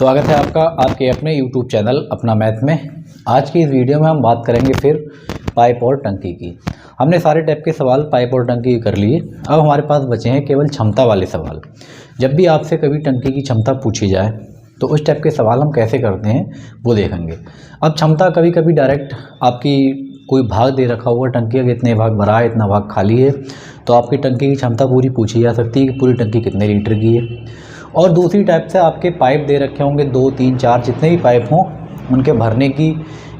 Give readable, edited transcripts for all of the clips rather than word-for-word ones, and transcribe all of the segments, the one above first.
स्वागत है आपका आपके अपने YouTube चैनल अपना मैथ में। आज की इस वीडियो में हम बात करेंगे फिर पाइप और टंकी की। हमने सारे टाइप के सवाल पाइप और टंकी कर लिए। अब हमारे पास बचे हैं केवल क्षमता वाले सवाल। जब भी आपसे कभी टंकी की क्षमता पूछी जाए तो उस टाइप के सवाल हम कैसे करते हैं वो देखेंगे। अब क्षमता कभी कभी डायरेक्ट आपकी कोई भाग दे रखा हुआ, टंकी का कितने भाग भरा है, इतना भाग खाली है, तो आपकी टंकी की क्षमता पूरी पूछी जा सकती है कि पूरी टंकी कितने लीटर की है। और दूसरी टाइप से आपके पाइप दे रखे होंगे 2, 3, 4 जितने भी पाइप हों उनके भरने की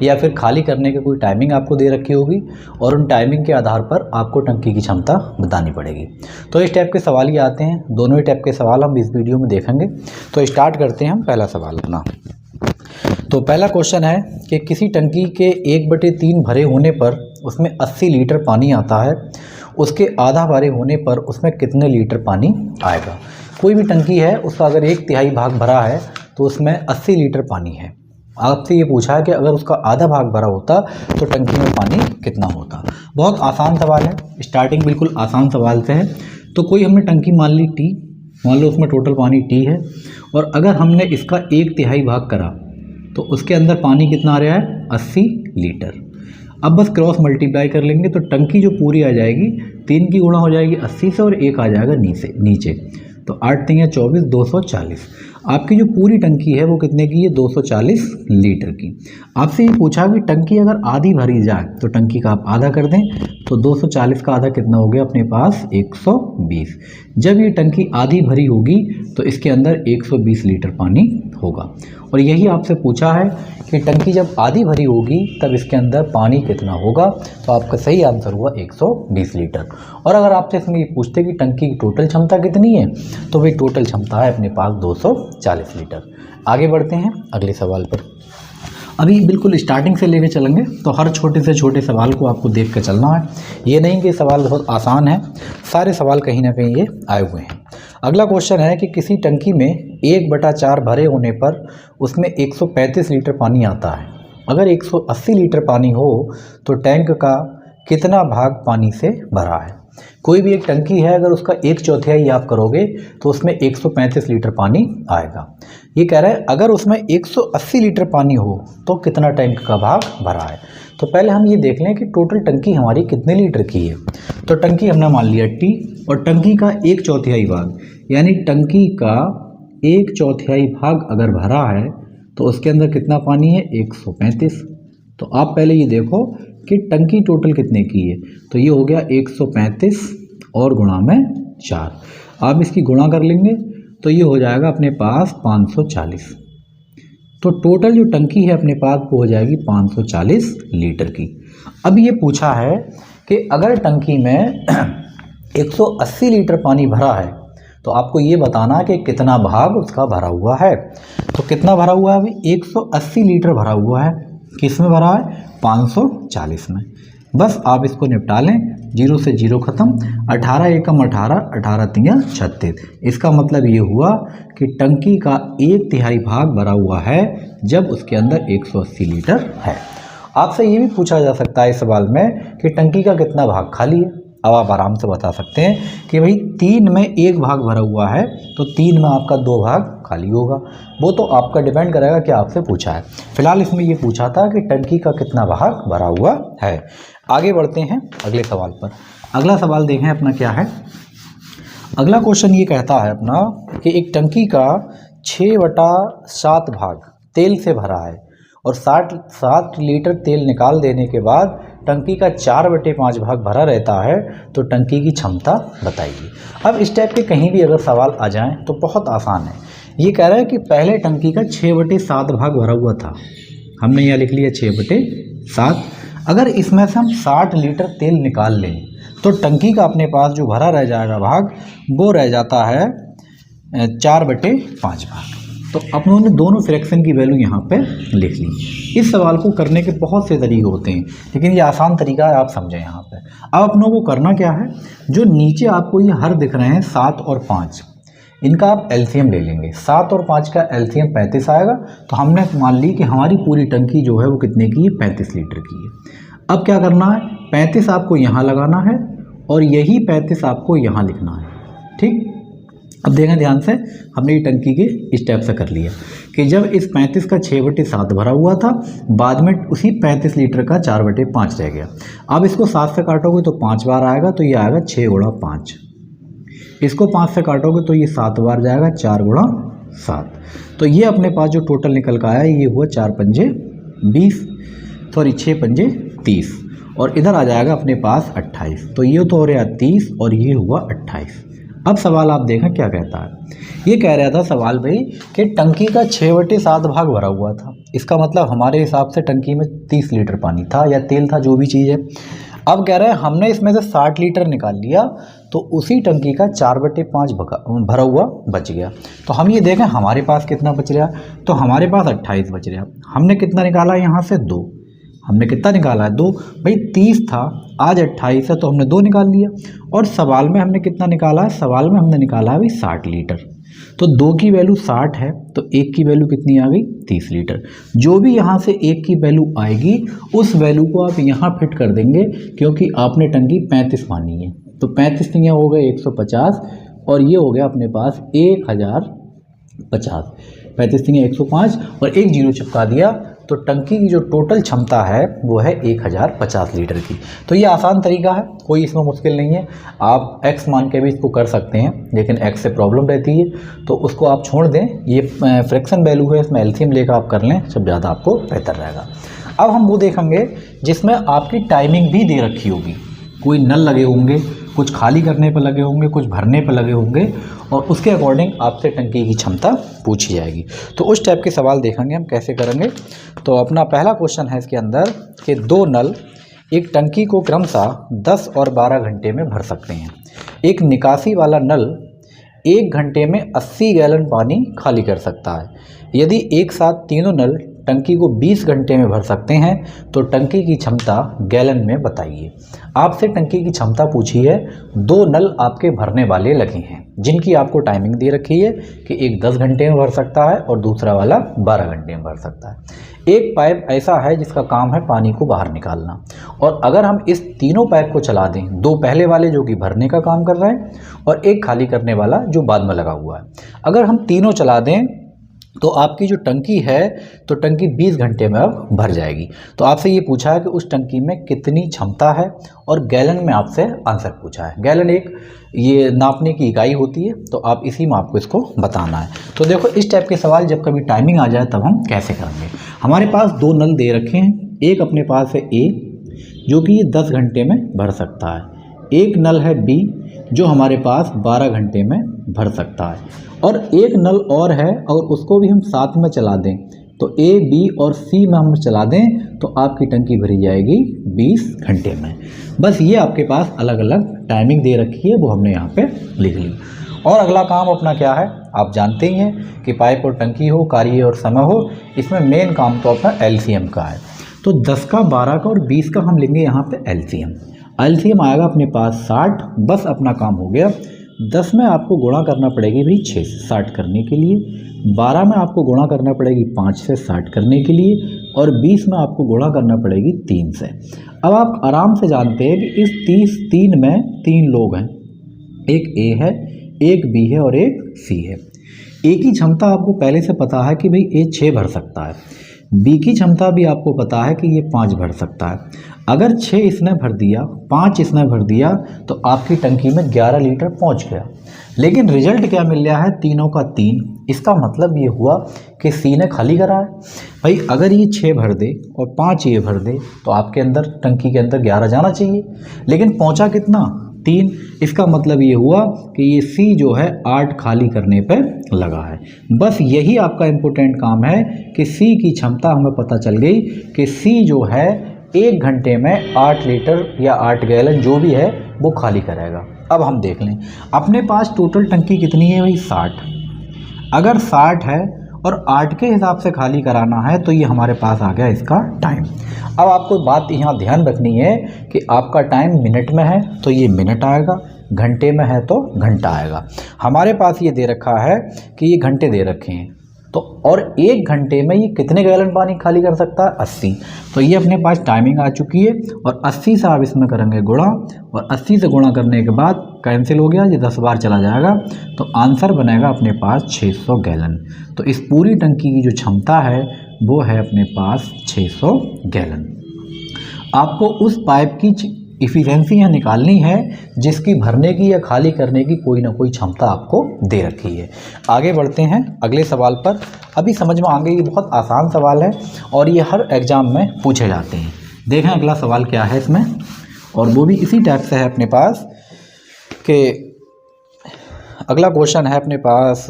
या फिर खाली करने की कोई टाइमिंग आपको दे रखी होगी और उन टाइमिंग के आधार पर आपको टंकी की क्षमता बतानी पड़ेगी। तो इस टाइप के सवाल ही आते हैं। दोनों ही टाइप के सवाल हम इस वीडियो में देखेंगे। तो स्टार्ट करते हैं हम पहला सवाल अपना। तो पहला क्वेश्चन है कि किसी टंकी के 1/3 भरे होने पर उसमें 80 लीटर पानी आता है, उसके आधा भरे होने पर उसमें कितने लीटर पानी आएगा। कोई भी टंकी है उसका अगर 1/3 भाग भरा है तो उसमें 80 लीटर पानी है। आपसे ये पूछा है कि अगर उसका आधा भाग भरा होता तो टंकी में पानी कितना होता। बहुत आसान सवाल है, स्टार्टिंग बिल्कुल आसान सवाल से है। तो कोई हमने टंकी मान ली T, मान लो उसमें टोटल पानी T है और अगर हमने इसका 1/3 भाग करा तो उसके अंदर पानी कितना आ रहा है 80 लीटर। अब बस क्रॉस मल्टीप्लाई कर लेंगे तो टंकी जो पूरी आ जाएगी 3 की गुणा हो जाएगी 80 से और 1 आ जाएगा नीचे। तो 8 3 24, 240। आपकी जो पूरी टंकी है वो कितने की है 240 लीटर की। आपसे ये पूछा कि टंकी अगर आधी भरी जाए तो टंकी का आप आधा कर दें, तो 240 का आधा कितना हो गया अपने पास 120। जब ये टंकी आधी भरी होगी तो इसके अंदर 120 लीटर पानी होगा। और यही आपसे पूछा है कि टंकी जब आधी भरी होगी तब इसके अंदर पानी कितना होगा। तो आपका सही आंसर हुआ 120 लीटर। और अगर आपसे इसमें ये पूछते कि टंकी की टोटल क्षमता कितनी है तो भाई टोटल क्षमता है अपने पास 240 लीटर। आगे बढ़ते हैं अगले सवाल पर। अभी बिल्कुल स्टार्टिंग से लेके चलेंगे तो हर छोटे से छोटे सवाल को आपको देख कर चलना है। ये नहीं कि सवाल बहुत आसान है, सारे सवाल कहीं ना कहीं ये आए हुए हैं। अगला क्वेश्चन है कि किसी टंकी में 1/4 भरे होने पर उसमें 135 लीटर पानी आता है। अगर 180 लीटर पानी हो तो टैंक का कितना भाग पानी से भरा है। कोई भी एक टंकी है, अगर उसका 1/4 आप करोगे तो उसमें 135 लीटर पानी आएगा। ये कह रहा है अगर उसमें 180 लीटर पानी हो तो कितना टैंक का भाग भरा है। तो पहले हम ये देख लें कि टोटल टंकी हमारी कितने लीटर की है। तो टंकी हमने मान लिया T और टंकी का 1/4 भाग, यानी टंकी का 1/4 भाग अगर भरा है तो उसके अंदर कितना पानी है 135। तो आप पहले ये देखो कि टंकी टोटल कितने की है। तो ये हो गया 135 और गुणा में 4। आप इसकी गुणा कर लेंगे तो ये हो जाएगा अपने पास 540। तो टोटल जो टंकी है अपने पास वो हो जाएगी 540 लीटर की। अब ये पूछा है कि अगर टंकी में 180 लीटर पानी भरा है तो आपको ये बताना है कि कितना भाग उसका भरा हुआ है। तो कितना भरा हुआ है अभी 180 लीटर भरा हुआ है। किस में भरा है 540 में। बस आप इसको निपटा लें, 0 से 0 खत्म, 18 एकम 18, 18 तिया 36। इसका मतलब ये हुआ कि टंकी का 1/3 भाग भरा हुआ है जब उसके अंदर 180 लीटर है। आपसे ये भी पूछा जा सकता है इस सवाल में कि टंकी का कितना भाग खाली है। अब आप आराम से बता सकते हैं कि भाई 3 में 1 भाग भरा हुआ है तो 3 में आपका 2 भाग खाली होगा। वो तो आपका डिपेंड करेगा कि आपसे पूछा है। फिलहाल इसमें ये पूछा था कि टंकी का कितना भाग भरा हुआ है। आगे बढ़ते हैं अगले सवाल पर। अगला सवाल देखें अपना क्या है। अगला क्वेश्चन ये कहता है अपना कि एक टंकी का 6/7 भाग तेल से भरा है और 60 लीटर तेल निकाल देने के बाद टंकी का 4/5 भाग भरा रहता है तो टंकी की क्षमता बताइए। अब इस टाइप के कहीं भी अगर सवाल आ जाएं तो बहुत आसान है। ये कह रहा है कि पहले टंकी का 6/7 भाग भरा हुआ था, हमने यहाँ लिख लिया 6/7। अगर इसमें से हम 60 लीटर तेल निकाल लें तो टंकी का अपने पास जो भरा रह जाएगा भाग वो रह जाता है 4/5 भाग। तो अपनों ने दोनों फ्रैक्शन की वैल्यू यहाँ पे लिख ली। इस सवाल को करने के बहुत से तरीके होते हैं लेकिन ये आसान तरीका है, आप समझें यहाँ पे। अब अपनों को करना क्या है, जो नीचे आपको ये हर दिख रहे हैं 7 और 5, इनका आप एलसीएम ले लेंगे। 7 और 5 का एलसीएम 35 आएगा। तो हमने मान ली कि हमारी पूरी टंकी जो है वो कितने की है 35 लीटर की है। अब क्या करना है, 35 आपको यहाँ लगाना है और यही 35 आपको यहाँ लिखना है। ठीक, अब देखें ध्यान से, हमने ये टंकी के स्टेप से कर लिया कि जब इस 35 का 6/7 भरा हुआ था, बाद में उसी 35 लीटर का 4/5 रह गया। अब इसको 7 से काटोगे तो 5 बार आएगा, तो ये आएगा 6 × 5। इसको 5 से काटोगे तो ये 7 बार जाएगा, 4 × 7। तो ये अपने पास जो टोटल निकल का आया ये हुआ 4 पंजे 20, सॉरी 6 पंजे 30, और इधर आ जाएगा अपने पास 28। तो ये तो हो रहा 30 और ये हुआ 28। अब सवाल आप देखें क्या कहता है। ये कह रहा था सवाल भाई कि टंकी का 6/7 भाग भरा हुआ था। इसका मतलब हमारे हिसाब से टंकी में 30 लीटर पानी था या तेल था, जो भी चीज़ है। अब कह रहे हैं हमने इसमें से 60 लीटर निकाल लिया, तो उसी टंकी का 4/5 भरा हुआ बच गया। तो हम ये देखें हमारे पास कितना बच रहा, तो हमारे पास 28 बच रहा। हमने कितना निकाला यहाँ से 2, हमने कितना निकाला है 2। भाई 30 था, आज 28 है, तो हमने 2 निकाल लिया। और सवाल में हमने कितना निकाला है, सवाल में हमने निकाला है भाई 60 लीटर। तो 2 की वैल्यू 60 है, तो 1 की वैल्यू कितनी आ गई 30 लीटर। जो भी यहाँ से 1 की वैल्यू आएगी उस वैल्यू को आप यहाँ फिट कर देंगे, क्योंकि आपने टंकी 35 मानी है। तो 35 नहीं हो गए 150, और ये हो गया अपने पास 1050। 35 नहीं 105 और 1 0 चिपका दिया, तो टंकी की जो टोटल क्षमता है वो है 1050 लीटर की। तो ये आसान तरीका है, कोई इसमें मुश्किल नहीं है। आप x मान के भी इसको कर सकते हैं, लेकिन x से प्रॉब्लम रहती है तो उसको आप छोड़ दें। ये फ्रैक्शन वैल्यू है, इसमें एलसीएम लेकर आप कर लें, सब ज़्यादा आपको बेहतर रहेगा। अब हम वो देखेंगे जिसमें आपकी टाइमिंग भी दे रखी होगी। कोई नल लगे होंगे, कुछ खाली करने पर लगे होंगे, कुछ भरने पर लगे होंगे, और उसके अकॉर्डिंग आपसे टंकी की क्षमता पूछी जाएगी। तो उस टाइप के सवाल देखेंगे हम कैसे करेंगे। तो अपना पहला क्वेश्चन है इसके अंदर कि 2 नल एक टंकी को क्रमशः 10 और 12 घंटे में भर सकते हैं। एक निकासी वाला नल 1 घंटे में 80 गैलन पानी खाली कर सकता है। यदि एक साथ तीनों नल टंकी को 20 घंटे में भर सकते हैं, तो टंकी की क्षमता गैलन में बताइए। आपसे टंकी की क्षमता पूछी है, 2 नल आपके भरने वाले लगे हैं जिनकी आपको टाइमिंग दे रखी है कि एक 10 घंटे में भर सकता है और दूसरा वाला 12 घंटे में भर सकता है। एक पाइप ऐसा है जिसका काम है पानी को बाहर निकालना, और अगर हम इस तीनों पाइप को चला दें, 2 पहले वाले जो कि भरने का काम कर रहे हैं और एक खाली करने वाला जो बाद में लगा हुआ है, अगर हम तीनों चला दें तो आपकी जो टंकी है तो टंकी 20 घंटे में अब भर जाएगी। तो आपसे ये पूछा है कि उस टंकी में कितनी क्षमता है, और गैलन में आपसे आंसर पूछा है। गैलन एक ये नापने की इकाई होती है, तो आप इसी में आपको इसको बताना है। तो देखो इस टाइप के सवाल जब कभी टाइमिंग आ जाए तब हम कैसे करेंगे। हमारे पास 2 नल दे रखे हैं, एक अपने पास है ए जो कि ये 10 घंटे में भर सकता है, एक नल है बी जो हमारे पास 12 घंटे में भर सकता है, और एक नल और है और उसको भी हम साथ में चला दें, तो ए बी और सी में हम चला दें तो आपकी टंकी भरी जाएगी 20 घंटे में। बस ये आपके पास अलग अलग टाइमिंग दे रखी है, वो हमने यहाँ पे लिख ली। और अगला काम अपना क्या है, आप जानते ही हैं कि पाइप और टंकी हो, कार्य और समय हो, इसमें मेन काम तो अपना एलसीएम का है। तो 10 का, 12 का और 20 का हम लेंगे यहाँ पे एलसीएम। एलसीएम आएगा अपने पास 60। बस अपना काम हो गया। 10 में आपको गुणा करना पड़ेगी भाई 6 से 60 करने के लिए, 12 में आपको गुणा करना पड़ेगी 5 से 60 करने के लिए, और 20 में आपको गुणा करना पड़ेगी 3 से। अब आप आराम से जानते हैं कि इस 3 में 3 लोग हैं, एक ए है, एक बी है और एक सी है। ए की क्षमता आपको पहले से पता है कि भाई ए 6 भर सकता है, बी की क्षमता भी आपको पता है कि ये 5 भर सकता है। अगर 6 इसने भर दिया, 5 इसने भर दिया, तो आपकी टंकी में 11 लीटर पहुंच गया। लेकिन रिजल्ट क्या मिल रहा है, तीनों का 3। इसका मतलब ये हुआ कि सी ने खाली करा है। भाई अगर ये 6 भर दे और 5 ये भर दे तो आपके अंदर टंकी के अंदर 11 जाना चाहिए, लेकिन पहुंचा कितना, 3। इसका मतलब ये हुआ कि ये सी जो है 8 खाली करने पे लगा है। बस यही आपका इम्पोर्टेंट काम है कि सी की क्षमता हमें पता चल गई कि सी जो है 1 घंटे में 8 लीटर या 8 गैलन जो भी है वो खाली करेगा। अब हम देख लें अपने पास टोटल टंकी कितनी है भाई 60। अगर 60 है और 8 के हिसाब से खाली कराना है तो ये हमारे पास आ गया इसका टाइम। अब आपको बात यहाँ ध्यान रखनी है कि आपका टाइम मिनट में है तो ये मिनट आएगा, घंटे में है तो घंटा आएगा। हमारे पास ये दे रखा है कि ये घंटे दे रखे हैं, तो और 1 घंटे में ये कितने गैलन पानी खाली कर सकता है? 80। तो ये अपने पास टाइमिंग आ चुकी है और 80 से आप इसमें करेंगे गुणा और 80 से गुणा करने के बाद कैंसिल हो गया, ये 10 बार चला जाएगा तो आंसर बनेगा अपने पास 600 गैलन। तो इस पूरी टंकी की जो क्षमता है वो है अपने पास 600 गैलन। आपको उस पाइप की इफ़िशिएंसी यहाँ निकालनी है जिसकी भरने की या खाली करने की कोई ना कोई क्षमता आपको दे रखी है। आगे बढ़ते हैं अगले सवाल पर। अभी समझ में आ गई, ये बहुत आसान सवाल है और ये हर एग्ज़ाम में पूछे जाते हैं। देखें अगला सवाल क्या है इसमें, और वो भी इसी टाइप से है अपने पास कि अगला क्वेश्चन है अपने पास,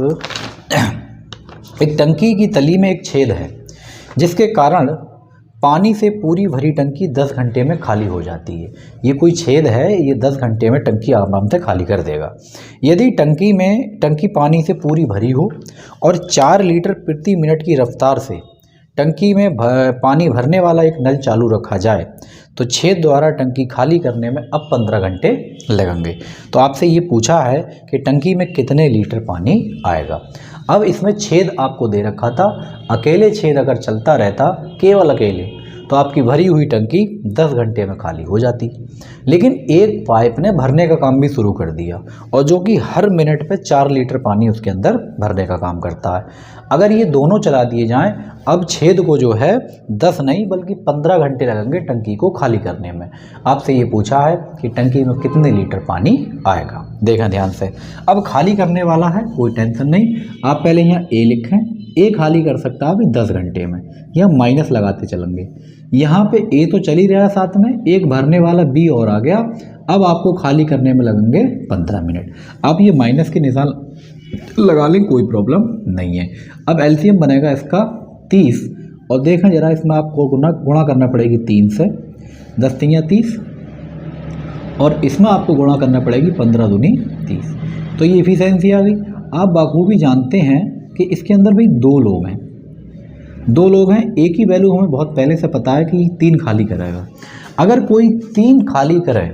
एक टंकी की तली में एक छेद है जिसके कारण पानी से पूरी भरी टंकी 10 घंटे में खाली हो जाती है। ये कोई छेद है, ये 10 घंटे में टंकी आराम से खाली कर देगा। यदि टंकी पानी से पूरी भरी हो और 4 लीटर प्रति मिनट की रफ्तार से टंकी में पानी भरने वाला एक नल चालू रखा जाए तो छेद द्वारा टंकी खाली करने में अब 15 घंटे लगेंगे। तो आपसे ये पूछा है कि टंकी में कितने लीटर पानी आएगा। अब इसमें छेद आपको दे रखा था, अकेले छेद अगर चलता रहता केवल अकेले तो आपकी भरी हुई टंकी 10 घंटे में खाली हो जाती, लेकिन एक पाइप ने भरने का काम भी शुरू कर दिया और जो कि हर मिनट पे 4 लीटर पानी उसके अंदर भरने का काम करता है। अगर ये दोनों चला दिए जाएं, अब छेद को जो है 10 नहीं बल्कि 15 घंटे लगेंगे टंकी को खाली करने में। आपसे ये पूछा है कि टंकी में कितने लीटर पानी आएगा। देखें ध्यान से, अब खाली करने वाला है, कोई टेंशन नहीं। आप पहले यहाँ ए लिखें, ए खाली कर सकता है अभी 10 घंटे में, यहाँ माइनस लगाते चलेंगे। यहाँ पे ए तो चल ही रहा है, साथ में एक भरने वाला बी और आ गया। अब आपको खाली करने में लगेंगे 15 मिनट। आप ये माइनस के निशान लगा लें, कोई प्रॉब्लम नहीं है। अब एलसीएम बनेगा इसका 30 और देखें जरा, इसमें आपको गुणा करना पड़ेगी 3 से, 10 तियाँ 30 और इसमें आपको गुणा करना पड़ेगी 15 दूनी 30। तो ये इफिशिएंसी आ गई। आप बखूबी जानते हैं कि इसके अंदर भाई 2 लोग हैं, 2 लोग हैं, एक ही वैल्यू हमें बहुत पहले से पता है कि 3 खाली करेगा। अगर कोई 3 खाली करे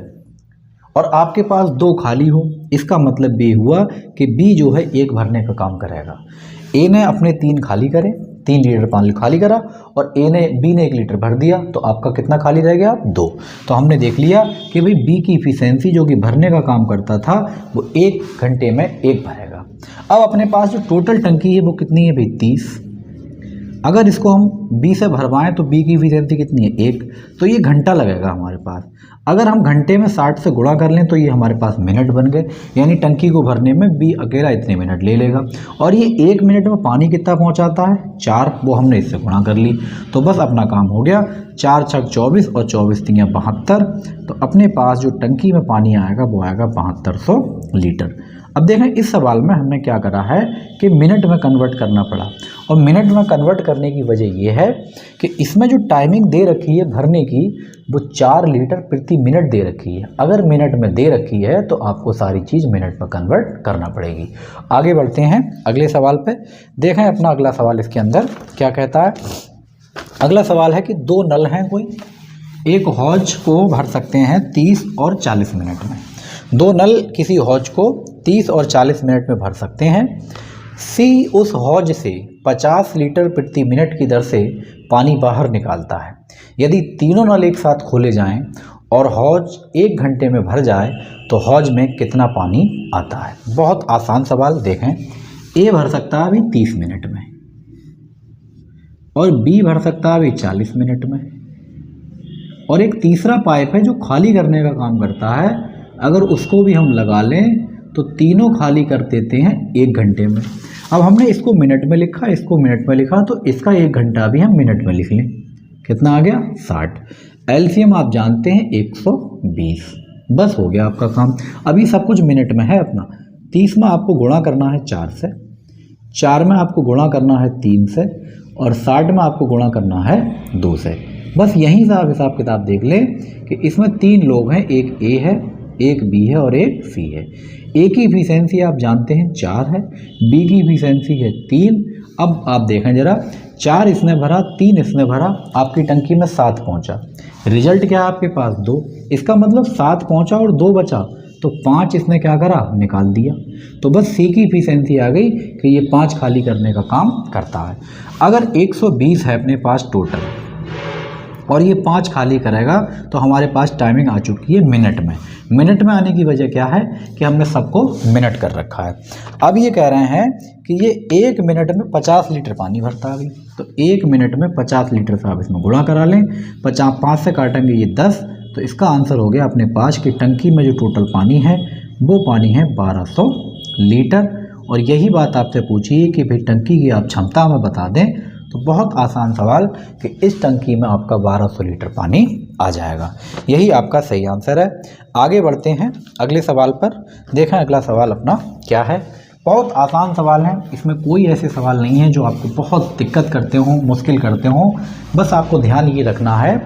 और आपके पास 2 खाली हो, इसका मतलब ये हुआ कि बी जो है 1 भरने का काम करेगा। ए ने अपने 3 खाली करे, 3 लीटर पानी खाली करा और बी ने 1 लीटर भर दिया, तो आपका कितना खाली रह गया? 2। तो हमने देख लिया कि भाई बी की इफिशिएंसी जो कि भरने का काम करता था वो 1 घंटे में 1 भरेगा। अब अपने पास जो टोटल टंकी है वो कितनी है भाई? 30। अगर इसको हम बी से भरवाएं तो बी की इफिशिएंसी कितनी है? 1। तो ये घंटा लगेगा हमारे पास। अगर हम घंटे में 60 से गुणा कर लें तो ये हमारे पास मिनट बन गए, यानी टंकी को भरने में बी अकेला इतने मिनट ले लेगा। और ये 1 मिनट में पानी कितना पहुंचाता है? 4, वो हमने इससे गुणा कर ली, तो बस अपना काम हो गया। 4 छक 24 और 24 तियाँ 72। तो अपने पास जो टंकी में पानी आएगा वो आएगा 7200 लीटर। अब देखें इस सवाल में हमने क्या करा है कि मिनट में कन्वर्ट करना पड़ा, और मिनट में कन्वर्ट करने की वजह यह है कि इसमें जो टाइमिंग दे रखी है भरने की वो 4 लीटर प्रति मिनट दे रखी है। अगर मिनट में दे रखी है तो आपको सारी चीज़ मिनट में कन्वर्ट करना पड़ेगी। आगे बढ़ते हैं अगले सवाल पे। देखें अपना अगला सवाल इसके अंदर क्या कहता है। अगला सवाल है कि 2 नल हैं, कोई एक हौज को भर सकते हैं 30 और 40 मिनट में। 2 नल किसी हौज को 30 और 40 मिनट में भर सकते हैं। सी उस हौज से 50 लीटर प्रति मिनट की दर से पानी बाहर निकालता है। यदि तीनों नल एक साथ खोले जाएं और हौज 1 घंटे में भर जाए तो हौज में कितना पानी आता है? बहुत आसान सवाल। देखें, ए भर सकता है अभी 30 मिनट में और बी भर सकता है अभी 40 मिनट में, और एक तीसरा पाइप है जो खाली करने का काम करता है। अगर उसको भी हम लगा लें तो तीनों खाली कर देते हैं 1 घंटे में। अब हमने इसको मिनट में लिखा, इसको मिनट में लिखा, तो इसका 1 घंटा भी हम मिनट में लिख लें। कितना आ गया? 60। एलसीएम आप जानते हैं 120। बस हो गया आपका काम। अभी सब कुछ मिनट में है अपना। 30 में आपको गुणा करना है 4 से, 4 में आपको गुणा करना है 3 से, और 60 में आपको गुणा करना है 2 से। बस यहीं से आप हिसाब किताब देख लें कि इसमें 3 लोग हैं, एक ए है, एक बी है और एक सी है। ए की इफिशिएंसी आप जानते हैं 4 है, बी की इफिशिएंसी है 3। अब आप देखें जरा, 4 इसने भरा, 3 इसने भरा, आपकी टंकी में 7 पहुंचा। रिजल्ट क्या है आपके पास? 2। इसका मतलब 7 पहुंचा और 2 बचा, तो 5 इसने क्या करा, निकाल दिया। तो बस सी की इफिशिएंसी आ गई कि ये 5 खाली करने का काम करता है। अगर 120 है अपने पास टोटल और ये 5 खाली करेगा तो हमारे पास टाइमिंग आ चुकी है मिनट में। मिनट में आने की वजह क्या है कि हमने सबको मिनट कर रखा है। अब ये कह रहे हैं कि ये 1 मिनट में 50 लीटर पानी भरता है। तो 1 मिनट में 50 लीटर से आप इसमें गुणा करा लें, 5 से काटेंगे ये 10, तो इसका आंसर हो गया अपने पास कि टंकी में जो टोटल पानी है वो पानी है 1200 लीटर। और यही बात आपसे पूछी कि भाई टंकी की आप क्षमता हमें बता दें, तो बहुत आसान सवाल कि इस टंकी में आपका 1200 लीटर पानी आ जाएगा। यही आपका सही आंसर है। आगे बढ़ते हैं अगले सवाल पर। देखें अगला सवाल अपना क्या है। बहुत आसान सवाल है, इसमें कोई ऐसे सवाल नहीं है जो आपको बहुत दिक्कत करते हों, मुश्किल करते हों। बस आपको ध्यान ये रखना है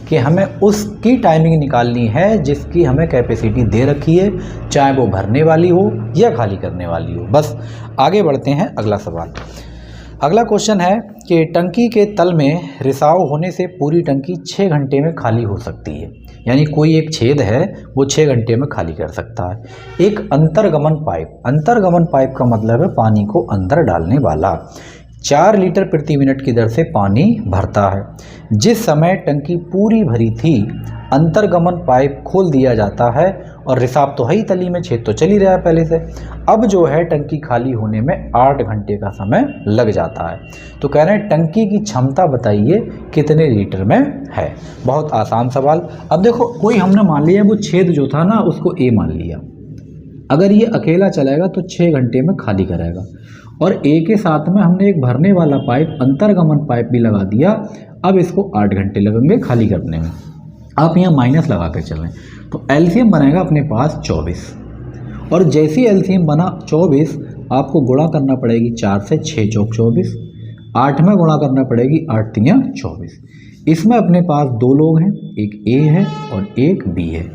कि हमें उसकी टाइमिंग निकालनी है जिसकी हमें कैपेसिटी दे रखी है, चाहे वो भरने वाली हो या खाली करने वाली हो। बस आगे बढ़ते हैं अगला सवाल। अगला क्वेश्चन है कि टंकी के तल में रिसाव होने से पूरी टंकी 6 घंटे में खाली हो सकती है। यानी कोई एक छेद है वो 6 घंटे में खाली कर सकता है। एक अंतर्गमन पाइप, अंतर्गमन पाइप का मतलब है पानी को अंदर डालने वाला, 4 लीटर प्रति मिनट की दर से पानी भरता है। जिस समय टंकी पूरी भरी थी अंतर्गमन पाइप खोल दिया जाता है और रिसाव तो है ही, तली में छेद तो चल ही रहा है पहले से। अब जो है टंकी खाली होने में 8 घंटे का समय लग जाता है। तो कह रहे हैं टंकी की क्षमता बताइए कितने लीटर में है। बहुत आसान सवाल। अब देखो कोई हमने मान लिया वो छेद जो था ना उसको ए मान लिया। अगर ये अकेला चलेगा तो 6 घंटे में खाली करेगा, और ए के साथ में हमने एक भरने वाला पाइप अंतर्गमन पाइप भी लगा दिया। अब इसको 8 घंटे लगेंगे खाली करने में। आप यहाँ माइनस लगा कर चलें तो एलसीएम बनेगा अपने पास 24, और जैसी एलसीएम बना 24 आपको गुणा करना पड़ेगी 4 से, 6 चौक 24, 8 में गुणा करना पड़ेगी 8 तियाँ 24। इसमें अपने पास 2 लोग हैं, एक ए है और एक बी है।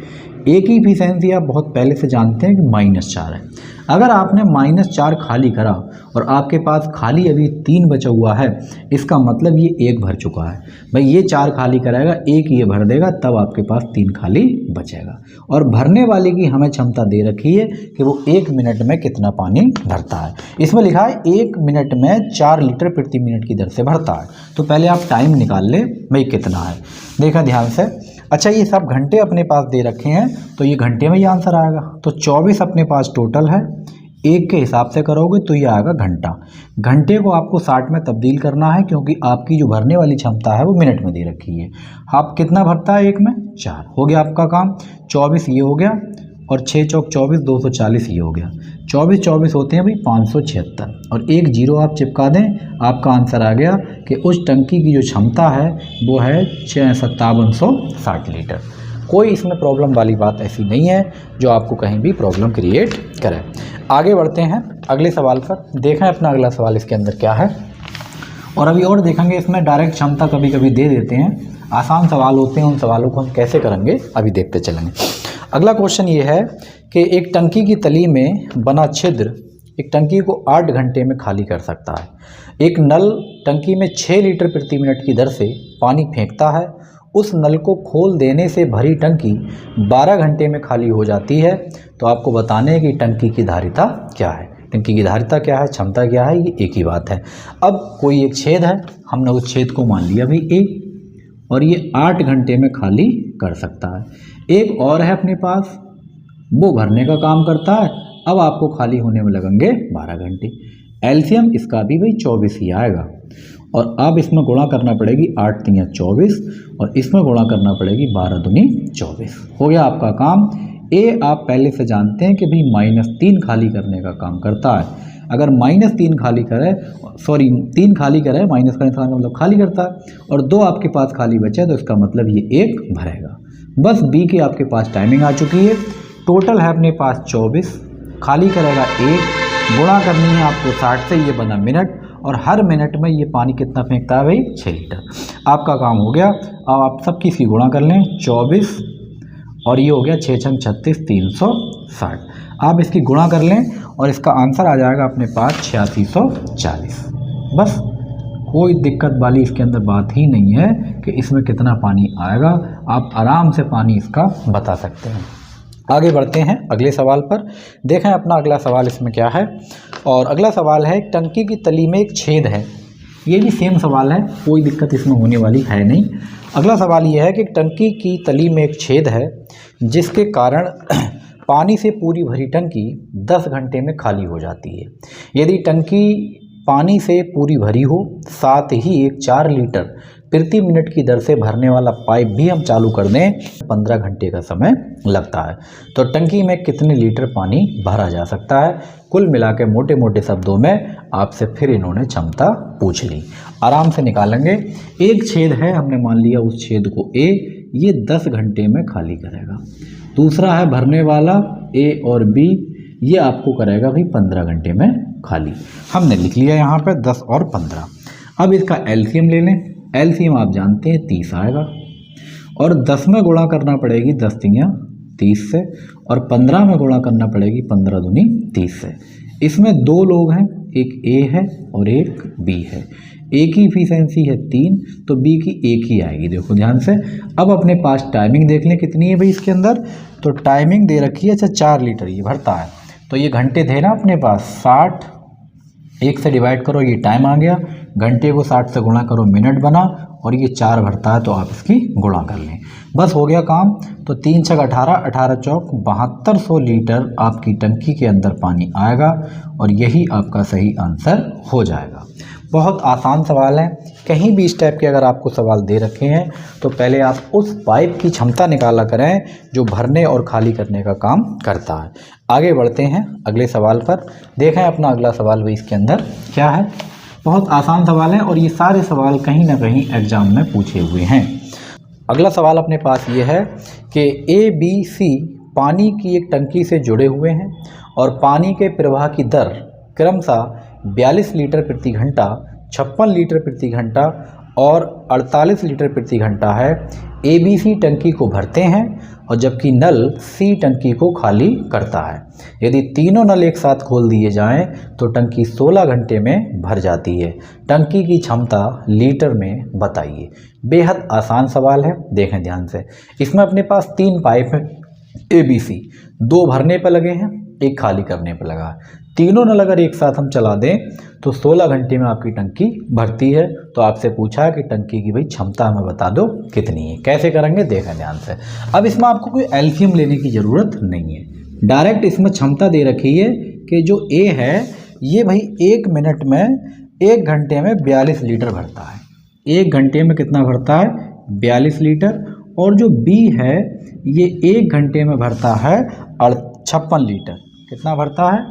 ए की इफिशिएंसी आप बहुत पहले से जानते हैं कि -4 है। अगर आपने -4 खाली करा और आपके पास खाली अभी 3 बचा हुआ है, इसका मतलब ये 1 भर चुका है। भाई ये 4 खाली कराएगा, 1 ये भर देगा, तब आपके पास 3 खाली बचेगा। और भरने वाले की हमें क्षमता दे रखी है कि वो 1 मिनट में कितना पानी भरता है। इसमें लिखा है 1 मिनट में 4 लीटर प्रति मिनट की दर से भरता है। तो पहले आप टाइम निकाल लें भाई कितना है। देखा ध्यान से। अच्छा ये सब घंटे अपने पास दे रखे हैं तो ये घंटे में ही आंसर आएगा। तो 24 अपने पास टोटल है, 1 के हिसाब से करोगे तो ये आएगा घंटा। घंटे को आपको 60 में तब्दील करना है क्योंकि आपकी जो भरने वाली क्षमता है वो मिनट में दे रखी है। आप कितना भरता है 1 में 4, हो गया आपका काम। 24 ये हो गया और 6 चौक 24, 240 ये हो गया। 24 24 होते हैं भाई 576, और 1 0 आप चिपका दें, आपका आंसर आ गया कि उस टंकी की जो क्षमता है वो है 5760 लीटर। कोई इसमें प्रॉब्लम वाली बात ऐसी नहीं है जो आपको कहीं भी प्रॉब्लम क्रिएट करे। आगे बढ़ते हैं अगले सवाल पर। देखें अपना अगला सवाल इसके अंदर क्या है, और अभी और देखेंगे इसमें डायरेक्ट क्षमता कभी कभी दे देते हैं। आसान सवाल होते हैं, उन सवालों को हम कैसे करेंगे अभी देखते चलेंगे। अगला क्वेश्चन ये है कि एक टंकी की तली में बना छिद्र एक टंकी को 8 घंटे में खाली कर सकता है। एक नल टंकी में 6 लीटर प्रति मिनट की दर से पानी फेंकता है। उस नल को खोल देने से भरी टंकी 12 घंटे में खाली हो जाती है। तो आपको बताने हैं कि टंकी की धारिता क्या है। टंकी की धारिता क्या है, क्षमता क्या है, ये एक ही बात है। अब कोई एक छेद है, हमने उस छेद को मान लिया भाई ए, और ये 8 घंटे में खाली कर सकता है। एक और है अपने पास, वो भरने का काम करता है। अब आपको खाली होने में लगेंगे 12 घंटे। एलसीएम इसका भी भाई 24 ही आएगा, और अब इसमें गुणा करना पड़ेगी 8 तियाँ 24, और इसमें गुणा करना पड़ेगी 12 दूनी 24। हो गया आपका काम। ए आप पहले से जानते हैं कि भाई -3 खाली करने का काम करता है। अगर -3 खाली करे, 3 खाली करे, माइनस का मतलब खाली करता है, और 2 आपके पास खाली बचे तो इसका मतलब ये 1 भरेगा। बस बी की आपके पास टाइमिंग आ चुकी है। टोटल है अपने पास 24, खाली करेगा 1, गुणा करनी है आपको 60 से, ये बना मिनट, और हर मिनट में ये पानी कितना फेंकता है भाई 6 लीटर। आपका काम हो गया। अब आप सबकी इसकी गुणा कर लें, 24 और ये हो गया 6 छंग 36, 360। आप इसकी गुणा कर लें और इसका आंसर आ जाएगा अपने पास 8640। बस कोई दिक्कत वाली इसके अंदर बात ही नहीं है कि इसमें कितना पानी आएगा। आप आराम से पानी इसका बता सकते हैं। आगे बढ़ते हैं अगले सवाल पर। देखें अपना अगला सवाल इसमें क्या है। और अगला सवाल है, टंकी की तली में एक छेद है। ये भी सेम सवाल है, कोई दिक्कत इसमें होने वाली है नहीं। अगला सवाल ये है कि टंकी की तली में एक छेद है जिसके कारण पानी से पूरी भरी टंकी 10 घंटे में खाली हो जाती है। यदि टंकी पानी से पूरी भरी हो, साथ ही एक 4 लीटर प्रति मिनट की दर से भरने वाला पाइप भी हम चालू कर दें, 15 घंटे का समय लगता है। तो टंकी में कितने लीटर पानी भरा जा सकता है? कुल मिला के मोटे मोटे शब्दों में आपसे फिर इन्होंने क्षमता पूछ ली। आराम से निकालेंगे। एक छेद है, हमने मान लिया उस छेद को ए, ये 10 घंटे में खाली करेगा। दूसरा है भरने वाला ए और बी, ये आपको करेगा भी 15 घंटे में खाली। हमने लिख लिया यहाँ पे 10 और 15। अब इसका एलसीएम ले लें। एलसीएम आप जानते हैं 30 आएगा, और 10 में गुणा करना पड़ेगी 10 तियाँ 30 से, और 15 में गुणा करना पड़ेगी 15 दूनी 30 से। इसमें 2 लोग हैं, एक ए है और एक बी है। ए की इफिशिएंसी है 3, तो बी की 1 ही आएगी। देखो ध्यान से। अब अपने पास टाइमिंग देख लें कितनी है भाई इसके अंदर। तो टाइमिंग दे रखी है, अच्छा 4 लीटर ये भरता है। तो ये घंटे थे ना अपने पास, 60 1 से डिवाइड करो, ये टाइम आ गया। घंटे को 60 से गुणा करो, मिनट बना, और ये 4 भरता है तो आप इसकी गुणा कर लें, बस हो गया काम। तो 3 छक 18, 18 चौक 7200 लीटर आपकी टंकी के अंदर पानी आएगा, और यही आपका सही आंसर हो जाएगा। बहुत आसान सवाल है। कहीं भी इस टाइप के अगर आपको सवाल दे रखे हैं तो पहले आप उस पाइप की क्षमता निकाला करें जो भरने और खाली करने का काम करता है। आगे बढ़ते हैं अगले सवाल पर। देखें अपना अगला सवाल भी इसके अंदर क्या है। बहुत आसान सवाल है, और ये सारे सवाल कहीं ना कहीं एग्जाम में पूछे हुए हैं। अगला सवाल अपने पास ये है कि ए बी सी पानी की एक टंकी से जुड़े हुए हैं, और पानी के प्रवाह की दर क्रमशः 42 लीटर प्रति घंटा, 56 लीटर प्रति घंटा और 48 लीटर प्रति घंटा है। ABC टंकी को भरते हैं, और जबकि नल C टंकी को खाली करता है। यदि तीनों नल एक साथ खोल दिए जाएं तो टंकी 16 घंटे में भर जाती है। टंकी की क्षमता लीटर में बताइए। बेहद आसान सवाल है, देखें ध्यान से। इसमें अपने पास 3 पाइप हैं ABC, 2 भरने पर लगे हैं, 1 खाली करने पर लगा है। तीनों नल अगर एक साथ हम चला दें तो 16 घंटे में आपकी टंकी भरती है। तो आपसे पूछा है कि टंकी की भाई क्षमता हमें बता दो कितनी है। कैसे करेंगे देखें ध्यान से। अब इसमें आपको कोई एलसीएम लेने की ज़रूरत नहीं है, डायरेक्ट इसमें क्षमता दे रखी है कि जो ए है ये भाई 1 मिनट में 1 घंटे में 42 लीटर भरता है। 1 घंटे में कितना भरता है? 42 लीटर। और जो बी है ये 1 घंटे में भरता है 56 लीटर। कितना भरता है?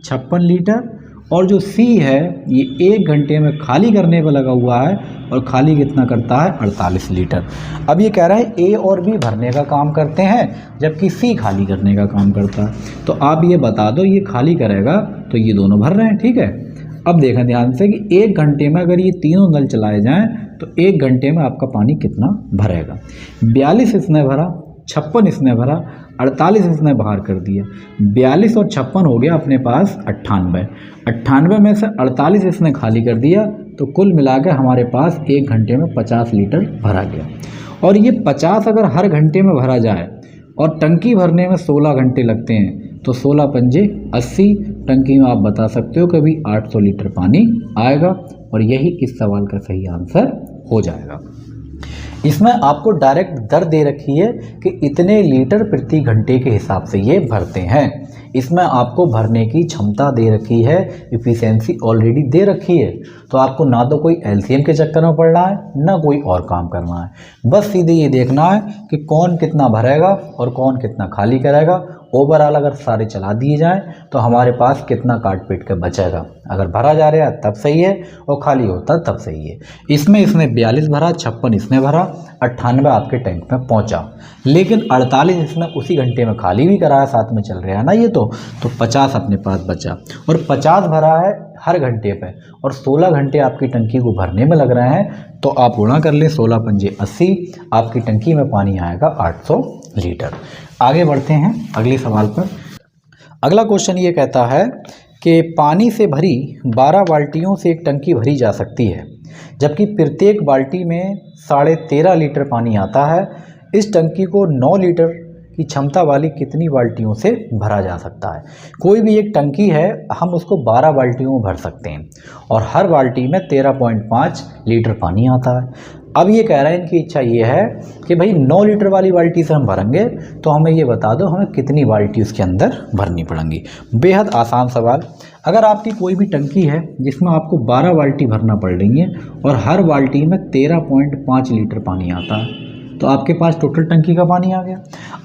56 लीटर। और जो सी है ये 1 घंटे में खाली करने पर लगा हुआ है, और खाली कितना करता है? 48 लीटर। अब ये कह रहा है ए और बी भरने का काम करते हैं, जबकि सी खाली करने का काम करता है। तो आप ये बता दो, ये खाली करेगा तो ये दोनों भर रहे हैं, ठीक है। अब देखें ध्यान से कि 1 घंटे में अगर ये तीनों नल चलाए जाएं तो 1 घंटे में आपका पानी कितना भरेगा। 42 इसने भरा, 56 इसने भरा, 48 इसने बाहर कर दिया। 42 और 56 हो गया अपने पास 98। 98 में से 48 इसने खाली कर दिया, तो कुल मिलाकर हमारे पास 1 घंटे में 50 लीटर भरा गया। और ये 50 अगर हर घंटे में भरा जाए, और टंकी भरने में 16 घंटे लगते हैं, तो 16 पंजे 80। टंकी में आप बता सकते हो कभी 800 लीटर पानी आएगा, और यही इस सवाल का सही आंसर हो जाएगा। इसमें आपको डायरेक्ट दर दे रखी है कि इतने लीटर प्रति घंटे के हिसाब से ये भरते हैं। इसमें आपको भरने की क्षमता दे रखी है, इफिशिएंसी ऑलरेडी दे रखी है। तो आपको ना तो कोई एलसीएम के चक्कर में पड़ना है, ना कोई और काम करना है। बस सीधे ये देखना है कि कौन कितना भरेगा और कौन कितना खाली करेगा। ओवरऑल अगर सारे चला दिए जाएं तो हमारे पास कितना काट पीट के बचेगा। अगर भरा जा रहा है तब सही है, और खाली होता तब सही है। इसमें इसने 42 भरा, 56 इसने भरा, 98 आपके टैंक में पहुंचा। लेकिन 48 इसने उसी घंटे में खाली भी कराया, साथ में चल रहा है ना ये तो 50 अपने पास बचा। और 50 भरा है हर घंटे पे, और 16 घंटे आपकी टंकी को भरने में लग रहे हैं। तो आप गुणा कर लें, 16 पंजे 80, आपकी टंकी में पानी आएगा 800 लीटर। आगे बढ़ते हैं अगले सवाल पर। अगला क्वेश्चन ये कहता है कि पानी से भरी 12 बाल्टियों से एक टंकी भरी जा सकती है, जबकि प्रत्येक बाल्टी में 13.5 लीटर पानी आता है। इस टंकी को 9 लीटर कि क्षमता वाली कितनी बाल्टियों से भरा जा सकता है। कोई भी एक टंकी है, हम उसको 12 बाल्टियों में भर सकते हैं और हर बाल्टी में 13.5 लीटर पानी आता है। अब ये कह रहे हैं, इनकी इच्छा ये है कि भाई 9 लीटर वाली बाल्टी से हम भरेंगे, तो हमें ये बता दो हमें कितनी बाल्टी उसके अंदर भरनी पड़ेंगी। बेहद आसान सवाल। अगर आपकी कोई भी टंकी है जिसमें आपको 12 बाल्टी भरना पड़ रही है और हर बाल्टी में 13.5 लीटर पानी आता है, तो आपके पास टोटल टंकी का पानी आ गया।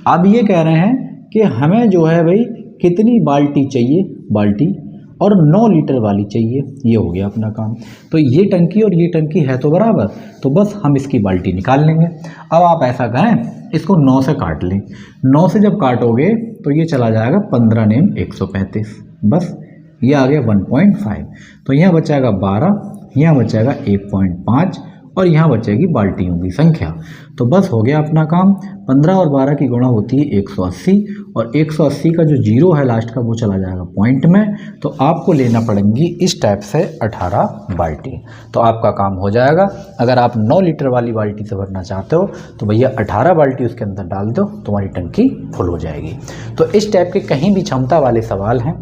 अब ये कह रहे हैं कि हमें जो है भाई कितनी बाल्टी चाहिए, बाल्टी, और 9 लीटर वाली चाहिए। ये हो गया अपना काम। तो ये टंकी और ये टंकी है तो बराबर, तो बस हम इसकी बाल्टी निकाल लेंगे। अब आप ऐसा करें, इसको 9 से काट लें। 9 से जब काटोगे तो ये चला जाएगा 15 नेम 135, बस ये आ गया 1.5। तो यहाँ बचाएगा 12, यहाँ बचाएगा 1.5 और यहाँ बचेगी बाल्टियों की संख्या। तो बस हो गया अपना काम। 15 और 12 की गुणा होती है 180 और 180 का जो जीरो है लास्ट का वो चला जाएगा पॉइंट में। तो आपको लेना पड़ेंगी इस टाइप से 18 बाल्टी, तो आपका काम हो जाएगा। अगर आप 9 लीटर वाली बाल्टी से भरना चाहते हो तो भैया 18 बाल्टी उसके अंदर डाल दो, तुम्हारी टंकी फुल हो जाएगी। तो इस टाइप के कहीं भी क्षमता वाले सवाल हैं,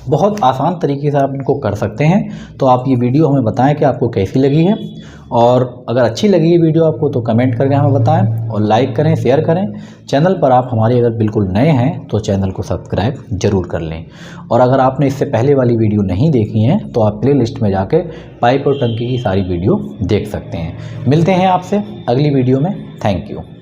बहुत आसान तरीके से आप इनको कर सकते हैं। तो आप ये वीडियो हमें बताएं कि आपको कैसी लगी है, और अगर अच्छी लगी है वीडियो आपको तो कमेंट करके हमें बताएं और लाइक करें, शेयर करें। चैनल पर आप हमारे अगर बिल्कुल नए हैं तो चैनल को सब्सक्राइब जरूर कर लें। और अगर आपने इससे पहले वाली वीडियो नहीं देखी है तो आप प्लेलिस्ट में जाके पाइप और टंकी की सारी वीडियो देख सकते हैं। मिलते हैं आपसे अगली वीडियो में। Thank you.